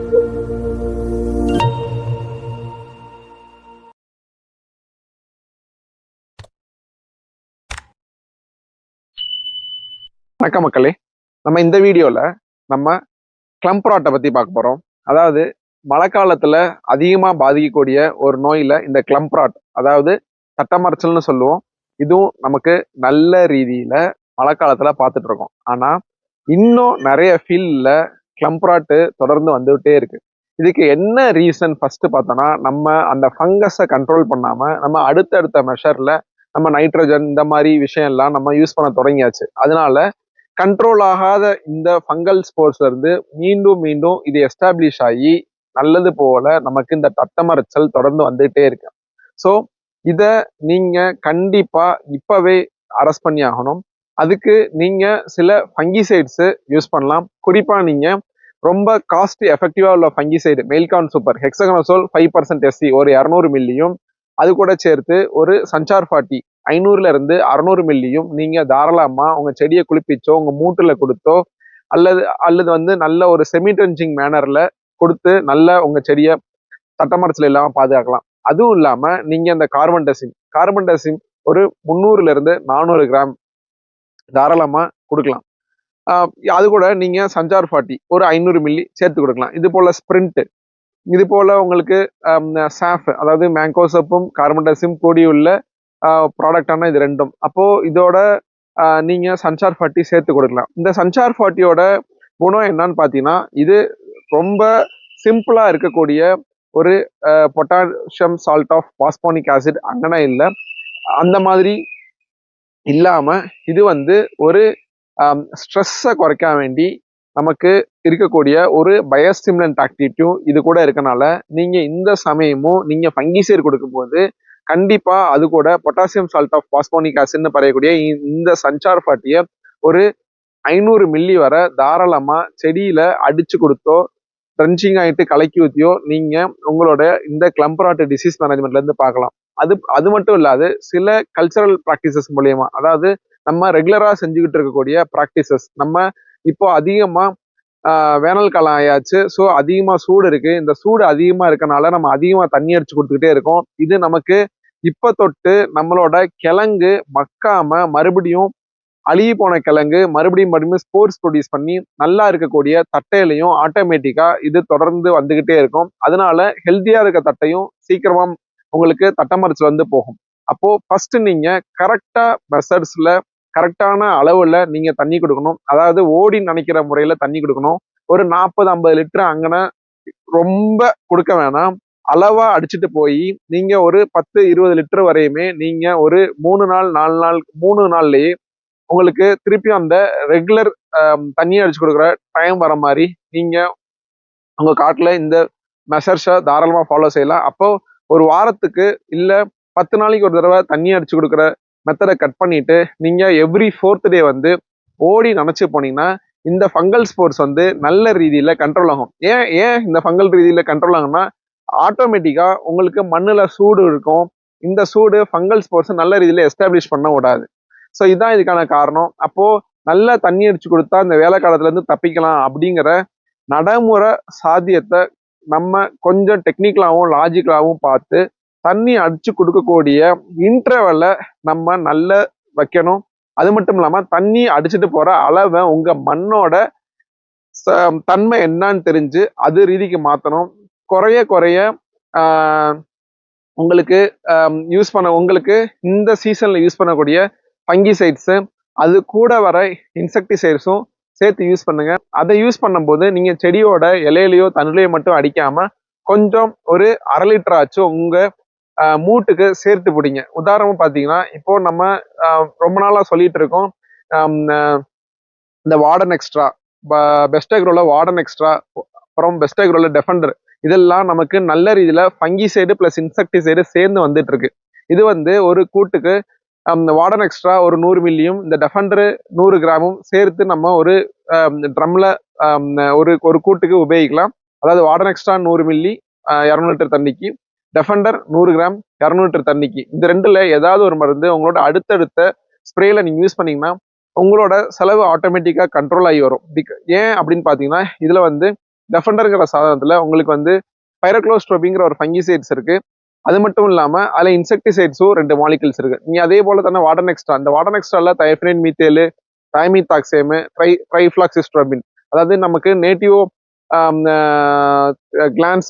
வணக்கம் மக்களே. நம்ம இந்த வீடியோல நம்ம கிளம்ப் ராட்டை பத்தி பார்க்க போறோம். அதாவது மழை காலத்துல அதிகமா பாதிக்கக்கூடிய ஒரு நோயில இந்த கிளம்ப் ராட், அதாவது தட்டமறைச்சல்னு சொல்லுவோம். இதுவும் நமக்கு நல்ல ரீதியில மழை காலத்துல பார்த்துட்டு இருக்கோம். ஆனா இன்னும் நிறைய ஃபீல்ட்ல கிளம்ப் ராட்டு தொடர்ந்து வந்துகிட்டே இருக்கு. இதுக்கு என்ன ரீசன் ஃபர்ஸ்ட் பார்த்தோம்னா, நம்ம அந்த ஃபங்கஸை கண்ட்ரோல் பண்ணாம நம்ம அடுத்தடுத்த மெஷர்ல நம்ம நைட்ரஜன் இந்த மாதிரி விஷயம் எல்லாம் நம்ம யூஸ் பண்ண தொடங்கியாச்சு. அதனால கண்ட்ரோல் ஆகாத இந்த ஃபங்கல் ஸ்போர்ஸ்ல இருந்து மீண்டும் மீண்டும் இது எஸ்டாப்ளிஷ் ஆகி நல்லது போல நமக்கு இந்த தட்டமறைச்சல் தொடர்ந்து வந்துகிட்டே இருக்கு. ஸோ இதை நீங்க கண்டிப்பா இப்பவே அரெஸ்ட் பண்ணி ஆகணும். அதுக்கு நீங்க சில ஃபங்கிசைட்ஸ் யூஸ் பண்ணலாம். குறிப்பா நீங்க ரொம்ப காஸ்ட் எஃபெக்டிவா உள்ள ஃபங்கிசைடு மெயில்கான் சூப்பர் ஹெக்ஸகனோசோல் 5% SC ஒரு 200 மில்லியும், அது கூட சேர்த்து ஒரு சஞ்சார் 40 500ல இருந்து 600 மில்லியும் நீங்க தாராளமா உங்க செடியை குளிப்பிச்சோ உங்க மூட்டுல கொடுத்தோ அல்லது அல்லது வந்து நல்ல ஒரு செமி ட்ரென்ச்சிங் மேனர்ல கொடுத்து நல்ல உங்க செடியை தட்டமரத்துல இல்லாம பாதுகாக்கலாம். அதுவும் இல்லாம நீங்க இந்த கார்பன் டெசிம் ஒரு 300ல இருந்து 400 கிராம் தாராளமா கொடுக்கலாம். அது கூட நீங்க சஞ்சார் 40 ஒரு 500 மில்லி சேர்த்து கொடுக்கலாம். இது போல ஸ்பிரிண்ட், இது போல உங்களுக்கு சாஃப், அதாவது மேங்கோசப்பும் கார்பன் டெசிம் கூடியுள்ள ப்ராடக்டான இது ரெண்டும். அப்போ இதோட நீங்க சஞ்சார் 40 சேர்த்து கொடுக்கலாம். இந்த சஞ்சார் 40யோட குணம் என்னன்னு பாத்தீங்கன்னா, இது ரொம்ப சிம்பிளா இருக்கக்கூடிய ஒரு பொட்டாசியம் சால்ட் ஆஃப் பாஸ்போனிக் ஆசிட் அங்கனா இல்லை. அந்த மாதிரி இல்லாம இது வந்து ஒரு ஸ்ட்ரெஸ்ஸை குறைக்க வேண்டி நமக்கு இருக்கக்கூடிய ஒரு பயோஸ்டிமுலன்ட் ஆக்டிவிட்டியும் இது கூட இருக்கனால நீங்க இந்த சமயமும் நீங்க ஃபங்கிசைட் கொடுக்கும்போது கண்டிப்பா அது கூட பொட்டாசியம் சால்ட் ஆஃப் பாஸ்போனிக் ஆசிட்னு பறையக்கூடிய இந்த சஞ்சார் 40 ஒரு 500 மில்லி வரை தாராளமா செடியில அடிச்சு கொடுத்தோ ட்ரென்ச்சிங் ஆகிட்டு கலக்கி ஊற்றியோ நீங்க உங்களோட இந்த கிளம்ப் ராட் டிசீஸ் மேனேஜ்மெண்ட்ல இருந்து பார்க்கலாம். அது மட்டும் இல்லாது சில கல்ச்சரல் ப்ராக்டிசஸ் மூலியமா, அதாவது நம்ம ரெகுலரா செஞ்சுக்கிட்டு இருக்கக்கூடிய ப்ராக்டிசஸ், நம்ம இப்போ அதிகமா வேனல் காலம் ஆயாச்சு. ஸோ அதிகமா சூடு இருக்கு. இந்த சூடு அதிகமா இருக்கனால நம்ம அதிகமா தண்ணி அடிச்சு கொடுத்துக்கிட்டே இருக்கோம். இது நமக்கு இப்ப தொட்டு நம்மளோட கிழங்கு மக்காம மறுபடியும் அழுகி போன கிழங்கு மறுபடியும் ஸ்போர்ஸ் ப்ரொடியூஸ் பண்ணி நல்லா இருக்கக்கூடிய தட்டையிலையும் ஆட்டோமேட்டிக்கா இது தொடர்ந்து வந்துகிட்டே இருக்கும். அதனால ஹெல்த்தியா இருக்க தட்டையும் சீக்கிரமா உங்களுக்கு தட்டமறைச்சல் வந்து போகும். அப்போ ஃபர்ஸ்ட் நீங்க கரெக்டா மெத்தட்ஸ்ல கரெக்டான அளவுல நீங்க தண்ணி கொடுக்கணும். அதாவது ஓடி நினைக்கிற முறையில தண்ணி கொடுக்கணும். ஒரு 40-50 லிட்டர் அங்கன ரொம்ப கொடுக்க வேணாம். அளவா அடிச்சுட்டு போய் நீங்க ஒரு 10-20 லிட்டர் வரையுமே நீங்க ஒரு 3 நாள் 4 நாள் 3 நாள்லயே உங்களுக்கு திருப்பி அந்த ரெகுலர் தண்ணி அடிச்சு கொடுக்குற டைம் வர மாதிரி நீங்க உங்க காட்டுல இந்த மெஷர்ஸை தாராளமா ஃபாலோ செய்யலாம். அப்போ ஒரு வாரத்துக்கு இல்ல 10 நாளைக்கு ஒரு தடவை தண்ணி அடிச்சு கொடுக்குற மெத்தடை கட் பண்ணிட்டு நீங்க எவ்ரி 4th டே வந்து ஓடி நினைச்சு போனீங்கன்னா இந்த ஃபங்கல் ஸ்போர்ஸ் வந்து நல்ல ரீதியில கண்ட்ரோல் ஆகும். ஏன் இந்த ஃபங்கல் ரீதியில கண்ட்ரோல் ஆகும்னா, ஆட்டோமேட்டிக்கா உங்களுக்கு மண்ணுல சூடு இருக்கும். இந்த சூடு ஃபங்கல் ஸ்போர்ஸ் நல்ல ரீதியில எஸ்டாப்ளிஷ் பண்ண விடாது. ஸோ இதுதான் இதுக்கான காரணம். அப்போ நல்லா தண்ணி அடிச்சு கொடுத்தா இந்த வேலை காலத்துல இருந்து தப்பிக்கலாம் அப்படிங்கிற நடைமுறை சாத்தியத்தை நம்ம கொஞ்சம் டெக்னிக்கலாகவும் லாஜிக்கலாகவும் பார்த்து தண்ணி அடிச்சு கொடுக்கக்கூடிய இன்டர்வெல்ல நம்ம நல்ல வைக்கணும். அது மட்டும் இல்லாம தண்ணி அடிச்சுட்டு போற அளவை உங்க மண்ணோட தன்மை என்னன்னு தெரிஞ்சு அது ரீதிக்கு மாத்தணும். குறைய குறைய உங்களுக்கு உங்களுக்கு இந்த சீசன்ல யூஸ் பண்ணக்கூடிய ஃபங்கிசைட்ஸ், அது கூட வர இன்செக்டிசைட்ஸும் சேர்த்து யூஸ் பண்ணுங்க. அதை யூஸ் பண்ணும்போது நீங்க செடியோட இலையிலையோ தண்ணிலையோ மட்டும் அடிக்காம கொஞ்சம் ஒரு 1/2 லிட்டர் ஆச்சும் உங்க மூட்டுக்கு சேர்த்து பிடிங்க. உதாரணம் பார்த்தீங்கன்னா, இப்போ நம்ம ரொம்ப நாளா சொல்லிட்டு இருக்கோம் இந்த வார்டன் எக்ஸ்ட்ரா, பெஸ்ட் அக்ரோல வார்டன் எக்ஸ்ட்ரா, அப்புறம் பெஸ்ட் அக்ரோல டெஃபெண்டர், இதெல்லாம் நமக்கு நல்ல ரீதியில ஃபங்கிசைடு பிளஸ் இன்செக்டிசைடு சேர்ந்து வந்துட்டு இருக்கு. இது வந்து ஒரு கூட்டுக்கு வார்டன் எக்ஸ்ட்ரா ஒரு 100 மில்லியும் இந்த டெஃபெண்டர் 100 கிராமும் சேர்த்து நம்ம ஒரு ட்ரம்ல ஒரு கூட்டுக்கு உபயோகிக்கலாம். அதாவது வார்டன் எக்ஸ்ட்ரா 100 மில்லி 200 லிட்டர் தண்ணிக்கு, டெஃபெண்டர் 100 கிராம் 200 லிட்டர் தண்ணிக்கு. இந்த ரெண்டுல ஏதாவது ஒரு மருந்து உங்களோட அடுத்தடுத்த ஸ்ப்ரேல நீங்க யூஸ் பண்ணீங்கன்னா உங்களோட செலவு ஆட்டோமேட்டிக்கா கண்ட்ரோல் ஆகி வரும். ஏன் அப்படின்னு பாத்தீங்கன்னா, இதுல வந்து டெஃபண்டர்ங்கிற சாதனத்துல உங்களுக்கு வந்து பைரோக்ளோஸ்ட்ரோபிங்கிற ஒரு ஃபங்கிசைட்ஸ் இருக்கு. அது மட்டும் இல்லாம அதுல இன்செக்டிசைட்ஸும் 2 மாலிகல்ஸ் இருக்கு. நீங்க அதே போல தானே வாட்டர் நெக்ஸ்ட்ரா, இந்த வாட்டர் நெக்ஸ்ட்ரால தயஃபினைன் மீத்தேலு, டைமீத்தாக்சேமு, ட்ரைஃப்ளாக்சிஸ்ட்ரோபின், அதாவது நமக்கு நேட்டிவ் கிளான்ஸ்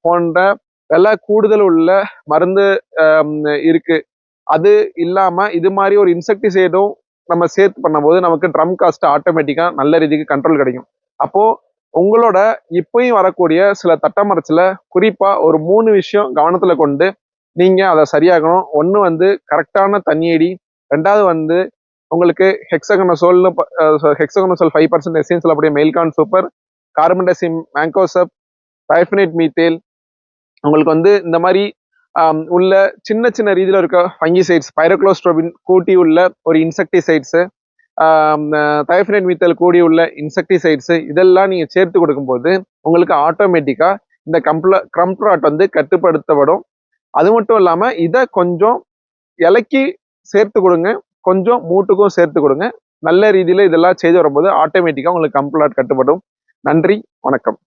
போன்ற விலை கூடுதல் உள்ள மருந்து இருக்கு. அது இல்லாம இது மாதிரி ஒரு இன்செக்டிசைடும் நம்ம சேர்த்து பண்ணும்போது நமக்கு ட்ரம் காஸ்ட் ஆட்டோமேட்டிக்கா நல்ல ரீதிக்கு கண்ட்ரோல் கிடைக்கும். அப்போ உங்களோட இப்பயும் வரக்கூடிய சில தட்டமரத்துல குறிப்பா ஒரு 3 விஷயம் கவனத்துல கொண்டு நீங்க அதை சரியாகணும். ஒண்ணு வந்து கரெக்டான தண்ணியடி, 2வது வந்து உங்களுக்கு ஹெக்ஸகனசோல் 5% எசென்சியல் அப்படியே மெயில்கான் சூப்பர், கார்பன்டசிம், மேங்கோசப், டைஃபினைட் மீத்தேல், உங்களுக்கு வந்து இந்த மாதிரி உள்ள சின்ன சின்ன ரீதியில இருக்க ஃபங்கிசைட்ஸ், பைரோக்ளோஸ்ட்ரோபின் கூட்டி உள்ள ஒரு இன்செக்டிசைட்ஸ், தயஃபினைட் மீத்தேல் கூடி உள்ள இன்செக்டிசைட்ஸ், இதெல்லாம் நீங்க சேர்த்து கொடுக்கும்போது உங்களுக்கு ஆட்டோமேட்டிக்கா இந்த கிளம்ப்ராட் வந்து கட்டுப்படுத்தப்படும். அது மட்டும் இல்லாம இதை கொஞ்சம் இலைக்கு சேர்த்து கொடுங்க, கொஞ்சம் மூட்டுக்கும் சேர்த்து கொடுங்க. நல்ல ரீதியில இதெல்லாம் செய்து வரும்போது ஆட்டோமேட்டிக்கா உங்களுக்கு கிளம்ப்ராட் கட்டுப்படும். நன்றி, வணக்கம்.